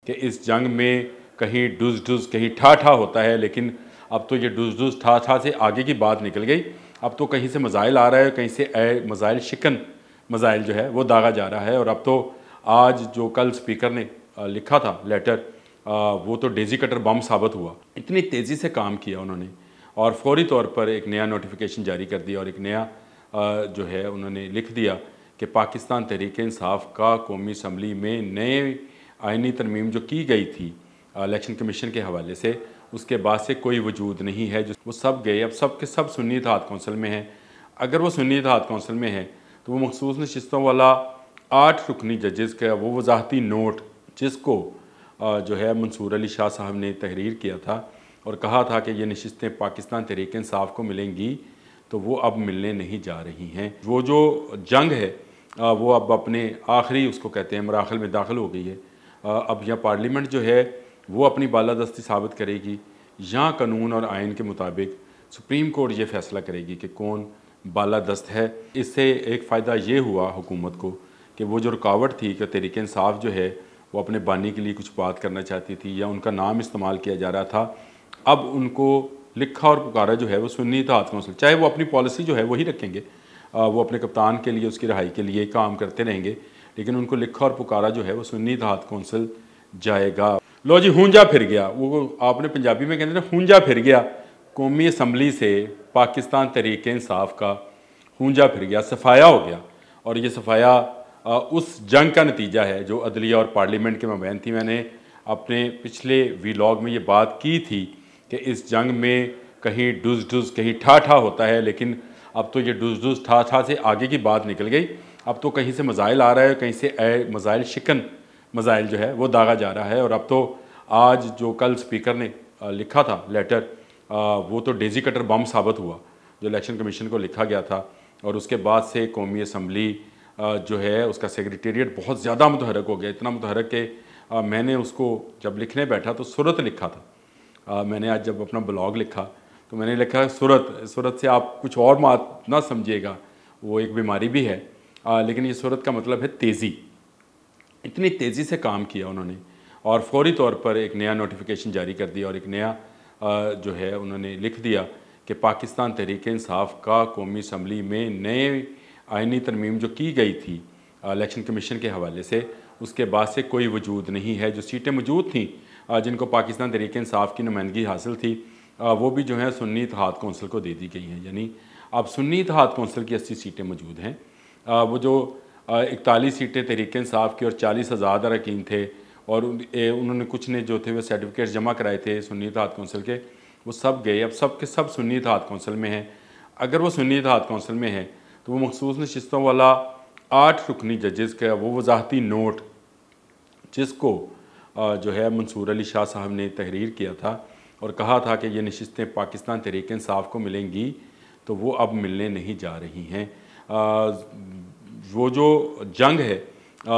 कि इस जंग में कहीं डुज डुज कहीं ठा ठा होता है, लेकिन अब तो ये डुज डुज ठा ठा से आगे की बात निकल गई। अब तो कहीं से मज़ाइल आ रहा है, कहीं से मज़ाइल शिकन मज़ाइल जो है वो दागा जा रहा है। और अब तो आज जो कल स्पीकर ने लिखा था लेटर, वो तो डेजी कटर बम साबित हुआ। इतनी तेज़ी से काम किया उन्होंने और फौरी तौर पर एक नया नोटिफिकेशन जारी कर दिया और एक नया जो है उन्होंने लिख दिया कि पाकिस्तान तहरीक इंसाफ का कौमी असम्बली में नए आइनी तरमीम जो की गई थी इलेक्शन कमीशन के हवाले से, उसके बाद से कोई वजूद नहीं है। जो वो सब गए, अब सब के सब सुन्नी इत्तेहाद कौंसिल में हैं। अगर वो सुन्नी इत्तेहाद कौंसिल में हैं तो वो मखसूस नशिस्तों वाला 8 रुकनी जजेज़ का वो वजाहती नोट, जिसको जो है मंसूर अली शाह साहब ने तहरीर किया था और कहा था कि ये नशिस्तें पाकिस्तान तहरीक इंसाफ को मिलेंगी, तो वो अब मिलने नहीं जा रही हैं। वो जो जंग है वो अब अपने आखिरी उसको कहते हैं मराहल में दाखिल हो गई है। अब यह पार्लियामेंट जो है वो अपनी बालादस्ती साबित करेगी, या कानून और आइन के मुताबिक सुप्रीम कोर्ट ये फैसला करेगी कि कौन बालादस्त है। इससे एक फ़ायदा ये हुआ हुकूमत को कि वो जो रुकावट थी कि तहरीक इंसाफ जो है वो अपने बानी के लिए कुछ बात करना चाहती थी या उनका नाम इस्तेमाल किया जा रहा था, अब उनको लिखा और पुकारा जो है वो सुन्नी इत्तेहाद कौंसिल, चाहे वो अपनी पॉलिसी जो है वही रखेंगे, वो अपने कप्तान के लिए उसकी रहाई के लिए काम करते रहेंगे, लेकिन उनको लिखा और पुकारा जो है वो सुन्नी इत्तेहाद कौंसिल जाएगा। लो जी, हूंजा फिर गया, वो आपने पंजाबी में कहते हैं ना, हूंजा फिर गया। कौमी असम्बली से पाकिस्तान तहरीक इंसाफ का हूंजा फिर गया, सफाया हो गया। और ये सफाया उस जंग का नतीजा है जो अदलिया और पार्लियामेंट के माबैन थी। मैंने अपने पिछले वीलॉग में ये बात की थी कि इस जंग में कहीं डुज डुज कहीं ठा ठा होता है, लेकिन अब तो ये डुज डुज ठा ठा से आगे की बात निकल गई। अब तो कहीं से मज़ाइल आ रहा है, कहीं से मज़ाइल शिकन मज़ाइल जो है वो दागा जा रहा है। और अब तो आज जो कल स्पीकर ने लिखा था लेटर, वो तो डेजी कटर बम साबित हुआ जो इलेक्शन कमीशन को लिखा गया था। और उसके बाद से कौमी असम्बली जो है उसका सेक्रेटेरिएट बहुत ज़्यादा मुतहरक हो गया, इतना मुतहरक कि मैंने उसको जब लिखने बैठा तो सूरत लिखा था। मैंने आज जब अपना ब्लॉग लिखा तो मैंने लिखा सूरत से आप कुछ और बात ना समझिएगा, वो एक बीमारी भी है, लेकिन ये सूरत का मतलब है तेज़ी। इतनी तेज़ी से काम किया उन्होंने और फौरी तौर पर एक नया नोटिफिकेशन जारी कर दिया और एक नया जो है उन्होंने लिख दिया कि पाकिस्तान तहरीक इंसाफ का कौमी असम्बली में नए आइनी तरमीम जो की गई थी इलेक्शन कमीशन के हवाले से, उसके बाद से कोई वजूद नहीं है। जो सीटें मौजूद थीं जिनको पाकिस्तान तहरीक इंसाफ की नुमाइंदगी हासिल थी, वो भी जो है सुन्नी इत्तेहाद कौंसिल को दे दी गई हैं। यानी अब सुन्नी इत्तेहाद कौंसिल की 80 सीटें मौजूद हैं। वो जो 41 सीटें तहरीक इंसाफ की और 40,000 अरकान थे, और उन्होंने कुछ ने जो थे वो सर्टिफिकेट जमा कराए थे सुन्नी इत्तेहाद कौंसिल के, वो सब गए। अब सब के सब सुन्नी इत्तेहाद कौंसिल में हैं। अगर वो सुन्नी इत्तेहाद कौंसिल में हैं तो वो मखसूस नशिस्तों वाला 8 रुकनी जजेज़ का वो वजाहती नोट, जिसको जो है मंसूर अली शाह साहब ने तहरीर किया था और कहा था कि ये नशिस्तें पाकिस्तान तहरीक इंसाफ को मिलेंगी, तो वो अब मिलने नहीं जा रही हैं। वो जो जंग है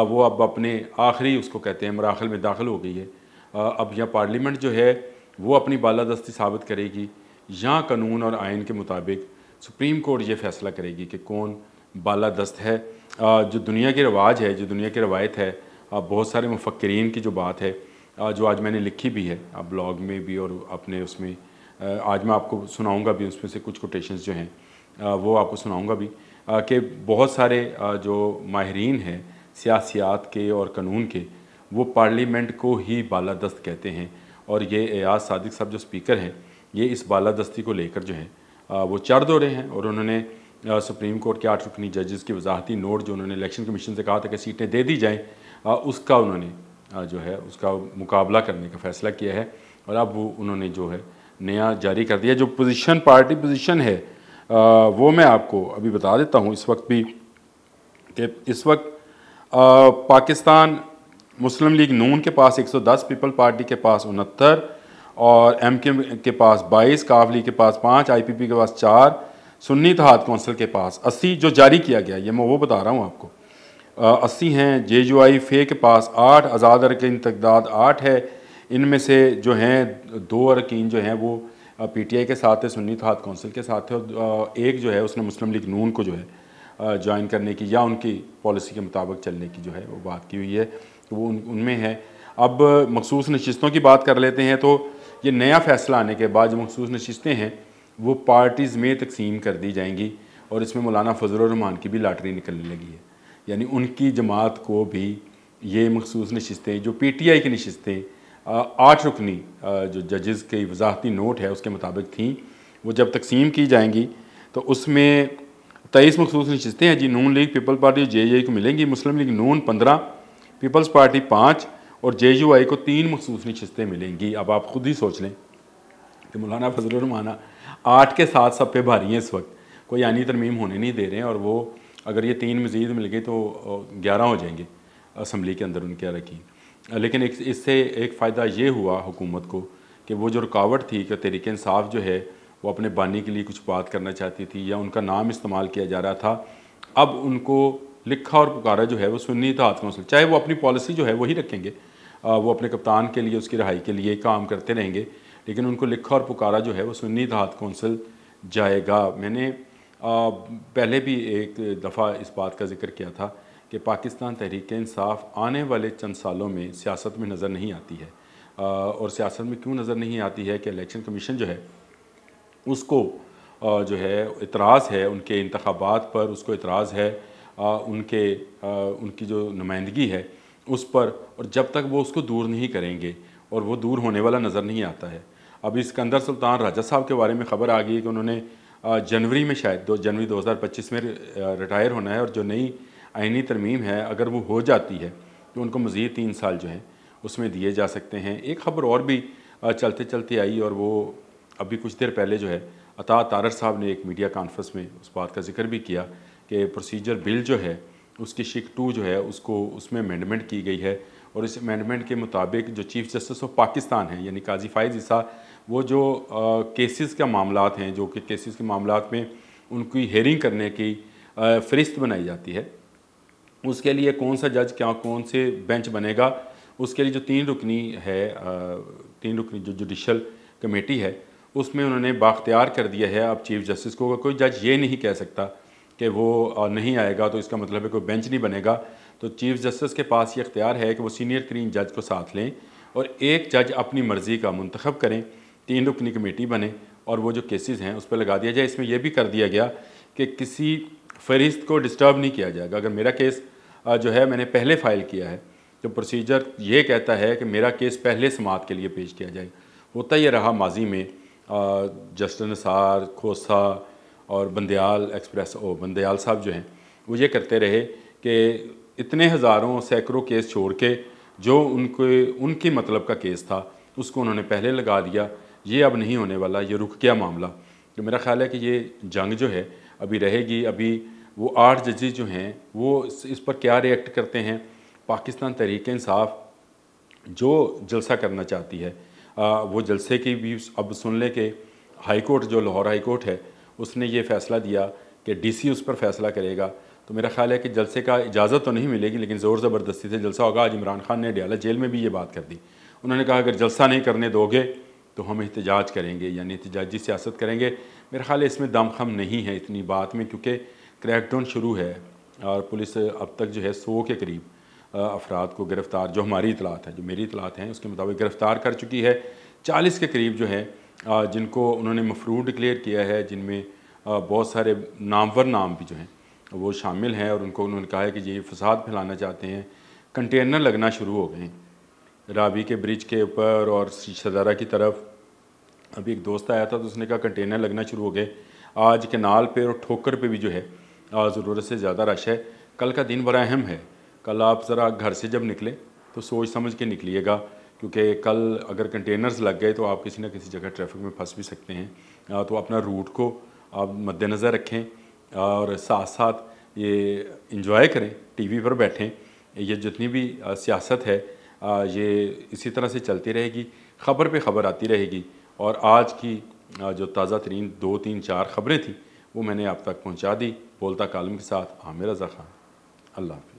वो अब अपने आखिरी उसको कहते हैं मराहल में दाखिल हो गई है। अब यह पार्लियामेंट जो है वो अपनी बालादस्ती साबित करेगी, या कानून और आइन के मुताबिक सुप्रीम कोर्ट ये फैसला करेगी कि कौन बालादस्त है। जो दुनिया के रवाज है, जो दुनिया की रवायत है, बहुत सारे मुफक्किरीन की जो बात है, जो आज मैंने लिखी भी है ब्लॉग में भी और अपने उसमें, आज मैं आपको सुनाऊंगा भी, उसमें से कुछ कोटेशंस जो हैं वो आपको सुनाऊंगा भी, कि बहुत सारे जो माहिरीन हैं सियासियात के और कानून के, वो पार्लियामेंट को ही बालादस्त कहते हैं। और ये एयाज सादिक साहब जो स्पीकर हैं, ये इस बालादस्ती को लेकर जो है वो चढ़ दौड़े हैं। और उन्होंने सुप्रीम कोर्ट के 8 रुकनी जजेस की वजाहती नोट जो उन्होंने इलेक्शन कमीशन से कहा था कि सीटें दे दी जाएँ, उसका उन्होंने जो है उसका मुकाबला करने का फ़ैसला किया है। और अब वो उन्होंने जो है नया जारी कर दिया। जो पोजीशन पार्टी पोजीशन है वो मैं आपको अभी बता देता हूँ इस वक्त भी, कि इस वक्त पाकिस्तान मुस्लिम लीग नून के पास 110, पीपल पार्टी के पास 69, और एमके के पास 22, काफ लीग के पास 5, आईपीपी के पास 4, सुन्नी इत्तेहाद कौंसिल के पास 80 जो जारी किया गया, ये मैं वो बता रहा हूँ आपको, 80 हैं। जेयूआई फे के पास 8, आज़ाद अरकान तकदाद 8 है। इनमें से जो हैं 2 अरकान जो हैं वो पीटीआई के साथ है, सुन्नी इत्तेहाद कौंसिल के साथ है, और एक जो है उसने मुस्लिम लीग नून को जो है ज्वाइन करने की या उनकी पॉलिसी के मुताबिक चलने की जो है वो बात की हुई है, तो वो उनमें है। अब मखसूस नशिस्तों की बात कर लेते हैं। तो ये नया फ़ैसला आने के बाद जो मखसूस नशिस्तें हैं वो पार्टीज़ में तकसीम कर दी जाएंगी और इसमें मौलाना फजल रहमान की भी लॉटरी निकलने लगी है। यानी उनकी जमात को भी ये मखसूस नशिस्तें जो PTI की नशिस्तें 8 रुकनी जो जजेस के वजाहती नोट है उसके मुताबिक थी, वो जब तकसीम की जाएंगी तो उसमें 23 मखसूस नशिस्तें हैं जी। नून लीग, पीपल पार्टी, JUI को मिलेंगी। मुस्लिम लीग नून 15, पीपल्स पार्टी 5 और JUI को 3 मखसूस नशिस्तें मिलेंगी। अब आप खुद ही सोच लें कि मौलाना फजल रहमान 8 के साथ सब पे भारी हैं इस वक्त, कोई आनी तरमीम होने नहीं दे रहे हैं, और वो अगर ये 3 मज़ीद मिल गई तो 11 हो जाएंगे असम्बली के अंदर उनके अरकान। लेकिन इससे एक फ़ायदा ये हुआ हुकूमत को कि वो जो रुकावट थी कि तहरीक इंसाफ जो है वो अपने बानी के लिए कुछ बात करना चाहती थी या उनका नाम इस्तेमाल किया जा रहा था, अब उनको लिखा और पुकारा जो है वो सुन्नी इत्तेहाद कौंसिल, चाहे वो अपनी पॉलिसी जो है वही रखेंगे, वो अपने कप्तान के लिए उसकी रहाई के लिए काम करते रहेंगे, लेकिन उनको लिखा और पुकारा जो है वो सुन्नी इत्तेहाद कौंसिल जाएगा। मैंने पहले भी एक दफ़ा इस बात का जिक्र किया था कि पाकिस्तान तहरीक इंसाफ आने वाले चंद सालों में सियासत में नज़र नहीं आती है, और सियासत में क्यों नज़र नहीं आती है कि इलेक्शन कमीशन जो है उसको जो है इतराज़ है उनके इंतखाबात पर, उसको इतराज़ है उनकी जो नुमाइंदगी है उस पर, और जब तक वो उसको दूर नहीं करेंगे और वो दूर होने वाला नज़र नहीं आता है। अभी सिकंदर सुल्तान राजा साहब के बारे में ख़बर आ गई है कि उन्होंने जनवरी में शायद जनवरी 2025 में रिटायर होना है, और जो नई आइनी तरमीम है अगर वो हो जाती है तो उनको मज़ीद 3 साल जो हैं उसमें दिए जा सकते हैं। एक ख़बर और भी चलते चलते आई, और वो अभी कुछ देर पहले जो है अता तारर साहब ने एक मीडिया कॉन्फ्रेंस में उस बात का जिक्र भी किया कि प्रोसीजर बिल जो है उसकी शिक 2 जो है उसको उसमें अमेंडमेंट की गई है, और इस अमेंडमेंट के मुताबिक जो चीफ़ जस्टिस ऑफ पाकिस्तान हैं यानी काजी फ़ाइज़ ईसा, वो जो केसेस का मामलात हैं, जो कि केसेस के मामलात में उनकी हेयरिंग करने की फ़रिस्त बनाई जाती है, उसके लिए कौन सा जज क्या कौन से बेंच बनेगा, उसके लिए जो 3 रुकनी है 3 रुकनी जो जुडिशल कमेटी है उसमें उन्होंने बाख्तियार कर दिया है अब चीफ़ जस्टिस को। कोई जज ये नहीं कह सकता कि वो नहीं आएगा तो इसका मतलब है कोई बेंच नहीं बनेगा। तो चीफ़ जस्टिस के पास ये इख्तियार है कि वो सीनियर तरीन जज को साथ लें और एक जज अपनी मर्ज़ी का मुंतखब करें, 3 रुकनी कमेटी बने और वो जो केसेस हैं उस पर लगा दिया जाए। इसमें यह भी कर दिया गया कि किसी फ़रिश्त को डिस्टर्ब नहीं किया जाएगा। अगर मेरा केस जो है मैंने पहले फ़ाइल किया है तो प्रोसीजर ये कहता है कि मेरा केस पहले समाअत के लिए पेश किया जाए। होता ये रहा माजी में जस्टिस निसार, खोसा और बंदयाल एक्सप्रेस बंदयाल साहब जो हैं वो ये करते रहे कि इतने हज़ारों सैकड़ों केस छोड़ के जो उनकी मतलब का केस था उसको उन्होंने पहले लगा दिया। ये अब नहीं होने वाला, ये रुक गया मामला। तो मेरा ख़्याल है कि ये जंग जो है अभी रहेगी। अभी वो 8 जजेस जो हैं वो इस पर क्या रिएक्ट करते हैं। पाकिस्तान तहरीक इंसाफ जो जलसा करना चाहती है वो जलसे की भी अब सुन ले कि हाई कोर्ट जो लाहौर हाई कोर्ट है उसने ये फ़ैसला दिया कि DC उस पर फैसला करेगा। तो मेरा ख़्याल है कि जलसे का इजाज़त तो नहीं मिलेगी लेकिन ज़ोर ज़बरदस्ती से जलसा होगा। आज इमरान खान ने डियाला जेल में भी ये बात कर दी। उन्होंने कहा अगर जलसा नहीं करने दोगे तो हम एहतजाज करेंगे, यानी एहतजाजी सियासत करेंगे। मेरा ख़्याल है इसमें दमखम नहीं है इतनी बात में, क्योंकि क्रैकडाउन शुरू है और पुलिस अब तक जो है 100 के करीब अफराद को गिरफ़्तार, जो हमारी इतलात है, जो मेरी इतलात हैं उसके मुताबिक गिरफ़्तार कर चुकी है। 40 के करीब जो है जिनको उन्होंने मफरूर डिक्लेयर किया है, जिनमें बहुत सारे नामवर नाम भी जो हैं वो शामिल हैं और उनको उन्होंने कहा है कि ये फसाद फैलाना चाहते हैं। कंटेनर लगना शुरू हो गए हैं रावी के ब्रिज के ऊपर और शदारा की तरफ। अभी एक दोस्त आया था तो उसने कहा कंटेनर लगना शुरू हो गए। आज केनाल पे और ठोकर पे भी जो है ज़रूरत से ज़्यादा रश है। कल का दिन बड़ा अहम है। कल आप ज़रा घर से जब निकलें तो सोच समझ के निकलिएगा, क्योंकि कल अगर कंटेनर्स लग गए तो आप किसी न किसी जगह ट्रैफिक में फंस भी सकते हैं। तो अपना रूट को आप मद्देनज़र रखें और साथ साथ ये इंजॉय करें, TV पर बैठें। ये जितनी भी सियासत है ये इसी तरह से चलती रहेगी, ख़बर पे ख़बर आती रहेगी। और आज की जो ताज़ा तरीन 2, 3, 4 ख़बरें थी वो मैंने आप तक पहुँचा दी। बोलता कालम के साथ आमिर रज़ा खान। अल्लाह।